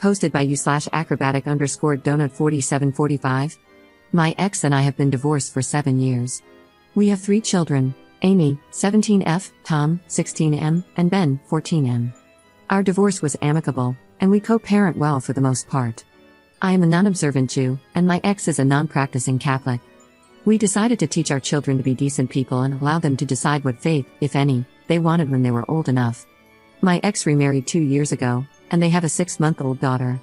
Posted by u/acrobatic_donut4745. My ex and I have been divorced for 7 years. We have 3 children, Amy, 17F, Tom, 16M, and Ben, 14M. Our divorce was amicable, and we co-parent well for the most part. I am a non-observant Jew, and my ex is a non-practicing Catholic. We decided to teach our children to be decent people and allow them to decide what faith, if any, they wanted when they were old enough. My ex remarried 2 years ago, and they have a 6-month-old daughter.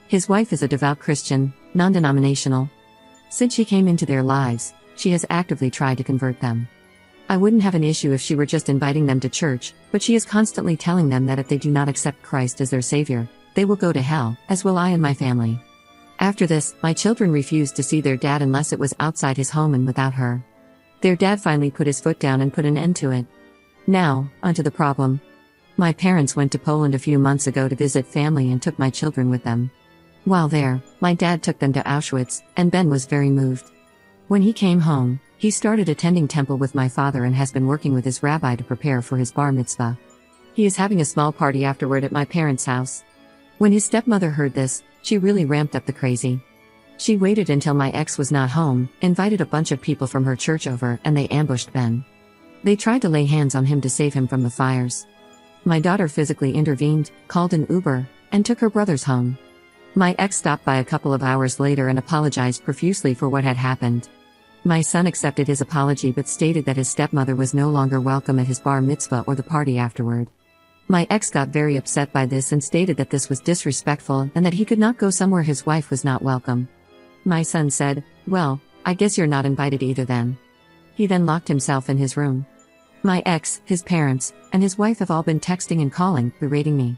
His wife is a devout Christian, non-denominational. Since she came into their lives, she has actively tried to convert them. I wouldn't have an issue if she were just inviting them to church, but she is constantly telling them that if they do not accept Christ as their savior, they will go to hell, as will I and my family. After this, my children refused to see their dad unless it was outside his home and without her. Their dad finally put his foot down and put an end to it. Now, onto the problem. My parents went to Poland a few months ago to visit family and took my children with them. While there, my dad took them to Auschwitz, and Ben was very moved. When he came home, he started attending temple with my father and has been working with his rabbi to prepare for his bar mitzvah. He is having a small party afterward at my parents' house. When his stepmother heard this, she really ramped up the crazy. She waited until my ex was not home, invited a bunch of people from her church over, and they ambushed Ben. They tried to lay hands on him to save him from the fires. My daughter physically intervened, called an Uber, and took her brothers home. My ex stopped by a couple of hours later and apologized profusely for what had happened. My son accepted his apology but stated that his stepmother was no longer welcome at his bar mitzvah or the party afterward. My ex got very upset by this and stated that this was disrespectful and that he could not go somewhere his wife was not welcome. My son said, "Well, I guess you're not invited either then." He then locked himself in his room. My ex, his parents, and his wife have all been texting and calling, berating me.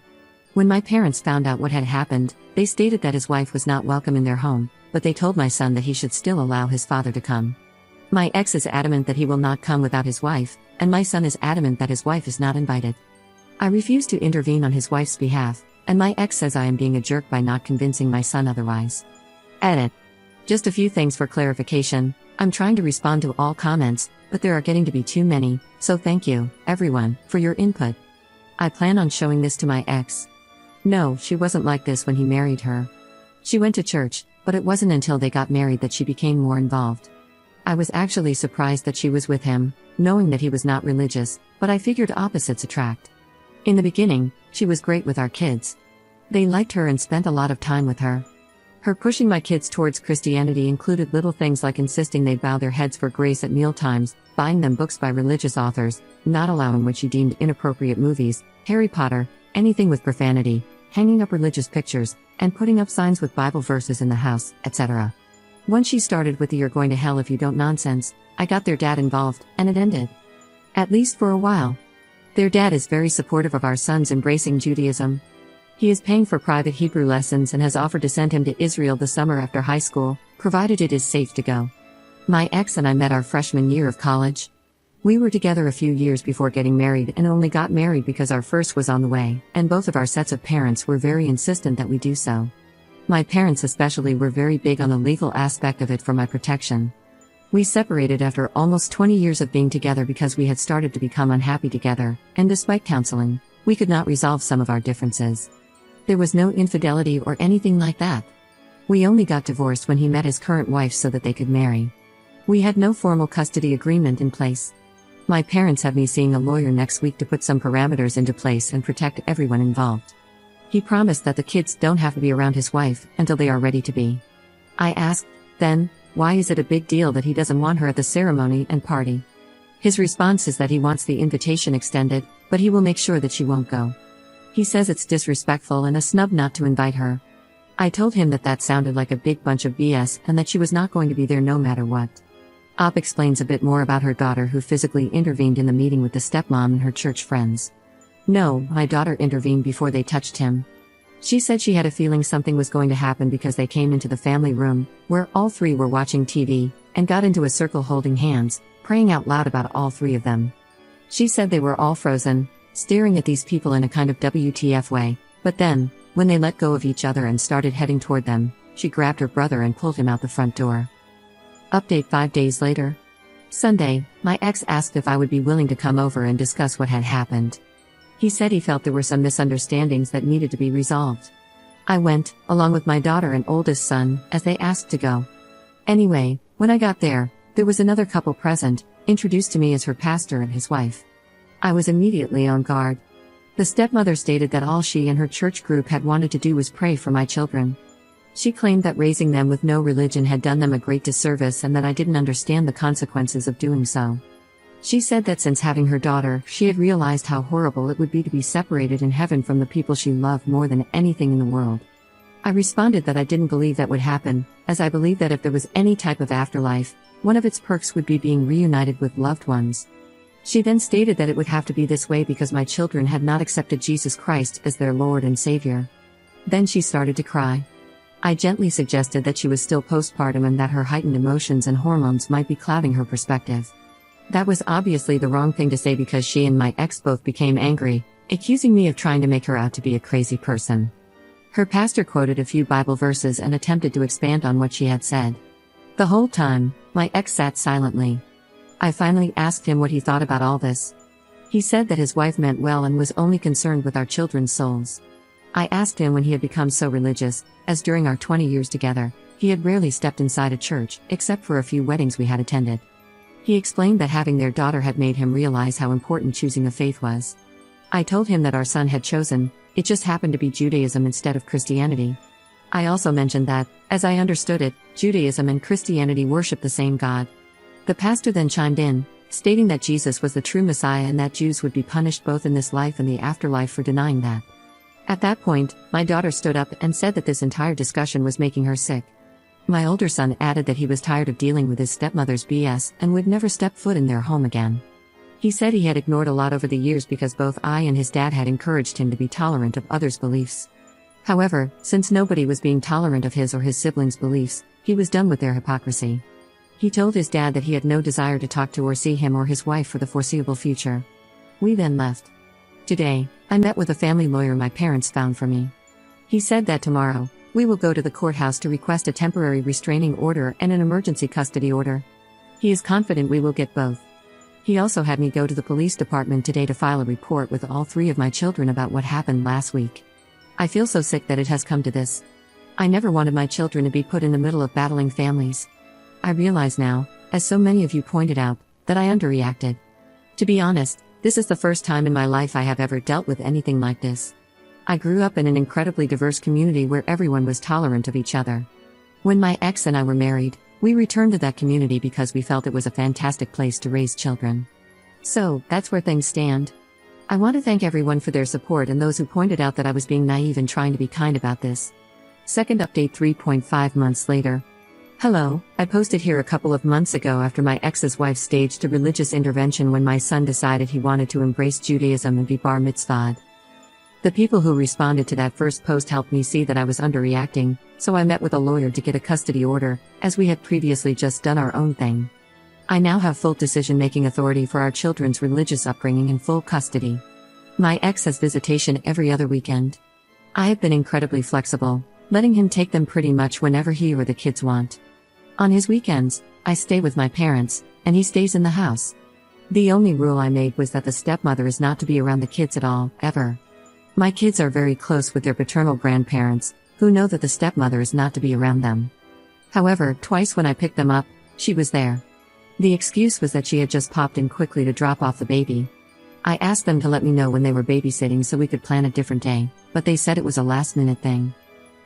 When my parents found out what had happened, they stated that his wife was not welcome in their home, but they told my son that he should still allow his father to come. My ex is adamant that he will not come without his wife, and my son is adamant that his wife is not invited. I refuse to intervene on his wife's behalf, and my ex says I am being a jerk by not convincing my son otherwise. Edit. Just a few things for clarification. I'm trying to respond to all comments, but there are getting to be too many, so thank you, everyone, for your input. I plan on showing this to my ex. No, she wasn't like this when he married her. She went to church, but it wasn't until they got married that she became more involved. I was actually surprised that she was with him, knowing that he was not religious, but I figured opposites attract. In the beginning, she was great with our kids. They liked her and spent a lot of time with her. Her pushing my kids towards Christianity included little things like insisting they bow their heads for grace at mealtimes, buying them books by religious authors, not allowing what she deemed inappropriate movies, Harry Potter, anything with profanity, hanging up religious pictures, and putting up signs with Bible verses in the house, etc. Once she started with the "you're going to hell if you don't" nonsense, I got their dad involved, and it ended. At least for a while. Their dad is very supportive of our sons embracing Judaism. He is paying for private Hebrew lessons and has offered to send him to Israel the summer after high school, provided it is safe to go. My ex and I met our freshman year of college. We were together a few years before getting married and only got married because our first was on the way, and both of our sets of parents were very insistent that we do so. My parents especially were very big on the legal aspect of it for my protection. We separated after almost 20 years of being together because we had started to become unhappy together, and despite counseling, we could not resolve some of our differences. There was no infidelity or anything like that. We only got divorced when he met his current wife so that they could marry. We had no formal custody agreement in place. My parents have me seeing a lawyer next week to put some parameters into place and protect everyone involved. He promised that the kids don't have to be around his wife until they are ready to be. I asked, then, why is it a big deal that he doesn't want her at the ceremony and party? His response is that he wants the invitation extended, but he will make sure that she won't go. He says it's disrespectful and a snub not to invite her. I told him that that sounded like a big bunch of BS and that she was not going to be there no matter what. Op explains a bit more about her daughter who physically intervened in the meeting with the stepmom and her church friends. No, my daughter intervened before they touched him. She said she had a feeling something was going to happen because they came into the family room, where all 3 were watching TV, and got into a circle holding hands, praying out loud about all 3 of them. She said they were all frozen, staring at these people in a kind of WTF way, but then, when they let go of each other and started heading toward them, she grabbed her brother and pulled him out the front door. Update 5 days later. Sunday, my ex asked if I would be willing to come over and discuss what had happened. He said he felt there were some misunderstandings that needed to be resolved. I went, along with my daughter and oldest son, as they asked to go. Anyway, when I got there was another couple present, introduced to me as her pastor and his wife. I was immediately on guard. The stepmother stated that all she and her church group had wanted to do was pray for my children. She claimed that raising them with no religion had done them a great disservice and that I didn't understand the consequences of doing so. She said that since having her daughter, she had realized how horrible it would be to be separated in heaven from the people she loved more than anything in the world. I responded that I didn't believe that would happen, as I believed that if there was any type of afterlife, one of its perks would be being reunited with loved ones. She then stated that it would have to be this way because my children had not accepted Jesus Christ as their Lord and Savior. Then she started to cry. I gently suggested that she was still postpartum and that her heightened emotions and hormones might be clouding her perspective. That was obviously the wrong thing to say because she and my ex both became angry, accusing me of trying to make her out to be a crazy person. Her pastor quoted a few Bible verses and attempted to expand on what she had said. The whole time, my ex sat silently. I finally asked him what he thought about all this. He said that his wife meant well and was only concerned with our children's souls. I asked him when he had become so religious, as during our 20 years together, he had rarely stepped inside a church, except for a few weddings we had attended. He explained that having their daughter had made him realize how important choosing a faith was. I told him that our son had chosen, it just happened to be Judaism instead of Christianity. I also mentioned that, as I understood it, Judaism and Christianity worship the same God. The pastor then chimed in, stating that Jesus was the true Messiah and that Jews would be punished both in this life and the afterlife for denying that. At that point, my daughter stood up and said that this entire discussion was making her sick. My older son added that he was tired of dealing with his stepmother's BS and would never step foot in their home again. He said he had ignored a lot over the years because both I and his dad had encouraged him to be tolerant of others' beliefs. However, since nobody was being tolerant of his or his siblings' beliefs, he was done with their hypocrisy. He told his dad that he had no desire to talk to or see him or his wife for the foreseeable future. We then left. Today, I met with a family lawyer my parents found for me. He said that tomorrow, we will go to the courthouse to request a temporary restraining order and an emergency custody order. He is confident we will get both. He also had me go to the police department today to file a report with all 3 of my children about what happened last week. I feel so sick that it has come to this. I never wanted my children to be put in the middle of battling families. I realize now, as so many of you pointed out, that I underreacted. To be honest, this is the first time in my life I have ever dealt with anything like this. I grew up in an incredibly diverse community where everyone was tolerant of each other. When my ex and I were married, we returned to that community because we felt it was a fantastic place to raise children. So, that's where things stand. I want to thank everyone for their support and those who pointed out that I was being naive and trying to be kind about this. Second update 3.5 months later. Hello, I posted here a couple of months ago after my ex's wife staged a religious intervention when my son decided he wanted to embrace Judaism and be bar mitzvahed. The people who responded to that first post helped me see that I was underreacting, so I met with a lawyer to get a custody order, as we had previously just done our own thing. I now have full decision-making authority for our children's religious upbringing and full custody. My ex has visitation every other weekend. I have been incredibly flexible, letting him take them pretty much whenever he or the kids want. On his weekends, I stay with my parents, and he stays in the house. The only rule I made was that the stepmother is not to be around the kids at all, ever. My kids are very close with their paternal grandparents, who know that the stepmother is not to be around them. However, twice when I picked them up, she was there. The excuse was that she had just popped in quickly to drop off the baby. I asked them to let me know when they were babysitting so we could plan a different day, but they said it was a last-minute thing.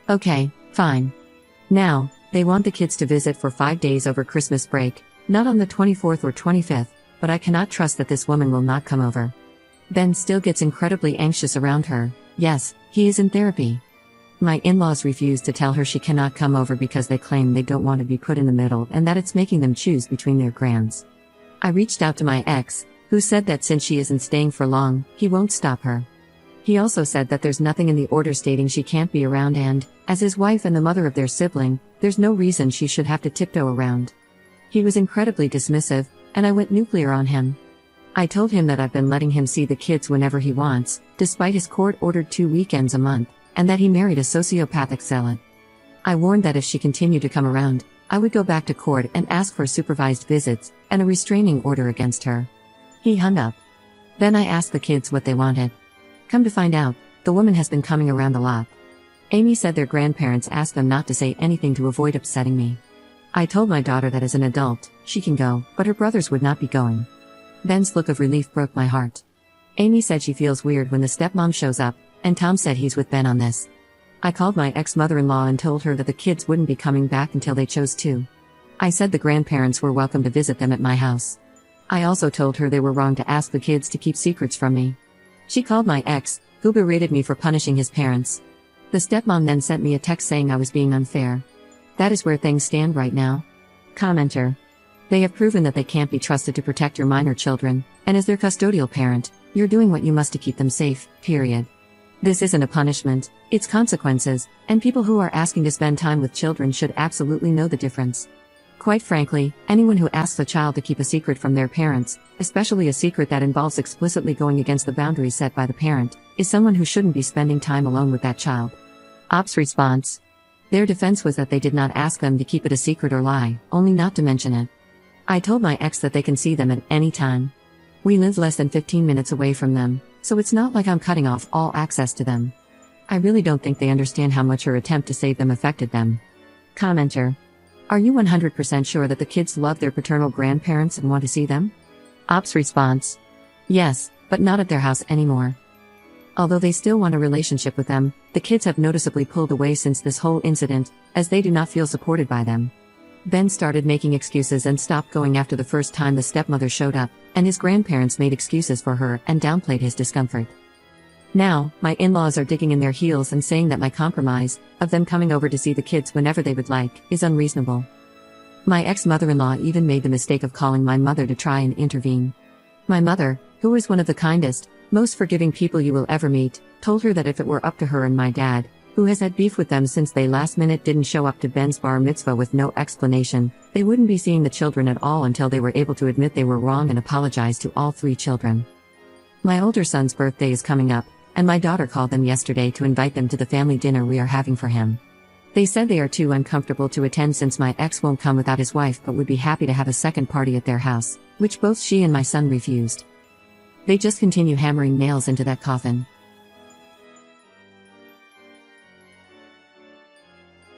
Okay, fine. Now, they want the kids to visit for 5 days over Christmas break, not on the 24th or 25th, but I cannot trust that this woman will not come over. Ben still gets incredibly anxious around her. Yes, he is in therapy. My in-laws refuse to tell her she cannot come over because they claim they don't want to be put in the middle and that it's making them choose between their grands. I reached out to my ex, who said that since she isn't staying for long, he won't stop her. He also said that there's nothing in the order stating she can't be around and, as his wife and the mother of their sibling, there's no reason she should have to tiptoe around. He was incredibly dismissive, and I went nuclear on him. I told him that I've been letting him see the kids whenever he wants, despite his court-ordered 2 weekends a month, and that he married a sociopathic zealot. I warned that if she continued to come around, I would go back to court and ask for supervised visits and a restraining order against her. He hung up. Then I asked the kids what they wanted. Come to find out, the woman has been coming around a lot. Amy said their grandparents asked them not to say anything to avoid upsetting me. I told my daughter that as an adult, she can go, but her brothers would not be going. Ben's look of relief broke my heart. Amy said she feels weird when the stepmom shows up, and Tom said he's with Ben on this. I called my ex-mother-in-law and told her that the kids wouldn't be coming back until they chose to. I said the grandparents were welcome to visit them at my house. I also told her they were wrong to ask the kids to keep secrets from me. She called my ex, who berated me for punishing his parents. The stepmom then sent me a text saying I was being unfair. That is where things stand right now. Commenter. They have proven that they can't be trusted to protect your minor children, and as their custodial parent, you're doing what you must to keep them safe, period. This isn't a punishment, it's consequences, and people who are asking to spend time with children should absolutely know the difference. Quite frankly, anyone who asks a child to keep a secret from their parents, especially a secret that involves explicitly going against the boundaries set by the parent, is someone who shouldn't be spending time alone with that child. Ops response. Their defense was that they did not ask them to keep it a secret or lie, only not to mention it. I told my ex that they can see them at any time. We live less than 15 minutes away from them, so it's not like I'm cutting off all access to them. I really don't think they understand how much her attempt to save them affected them. Commenter. Are you 100% sure that the kids love their paternal grandparents and want to see them? Ops response. Yes, but not at their house anymore. Although they still want a relationship with them, the kids have noticeably pulled away since this whole incident, as they do not feel supported by them. Ben started making excuses and stopped going after the first time the stepmother showed up, and his grandparents made excuses for her and downplayed his discomfort. Now, my in-laws are digging in their heels and saying that my compromise, of them coming over to see the kids whenever they would like, is unreasonable. My ex-mother-in-law even made the mistake of calling my mother to try and intervene. My mother, who is one of the kindest, most forgiving people you will ever meet, told her that if it were up to her and my dad, who has had beef with them since they last minute didn't show up to Ben's bar mitzvah with no explanation, they wouldn't be seeing the children at all until they were able to admit they were wrong and apologize to all 3 children. My older son's birthday is coming up, and my daughter called them yesterday to invite them to the family dinner we are having for him. They said they are too uncomfortable to attend since my ex won't come without his wife but would be happy to have a second party at their house, which both she and my son refused. They just continue hammering nails into that coffin.